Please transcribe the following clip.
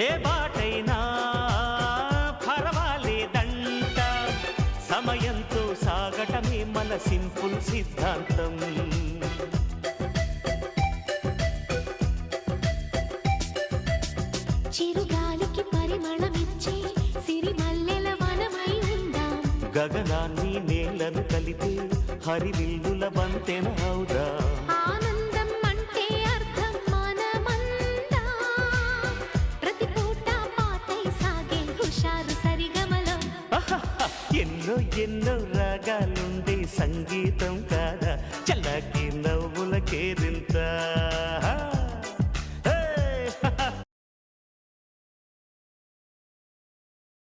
ఏ బాటైనా పర్వాలేదంట, సమయంతో సాగటమే మన సింపుల్ సిద్ధాంతం. చిరుగాలికి పరిమళమిచ్చే సిరిమల్లెల వనమై ఉందాం, గగనాన్ని నేలను కలిపే హరివిల్లుల వంతెన అవుదాం. ఆనందం అంటే అర్థం మనమందా, ప్రతి పూట పాతై సాగే హుషారు సరిగమలో. ఎన్నో ఎన్నో రాగాలుండే సంగీతం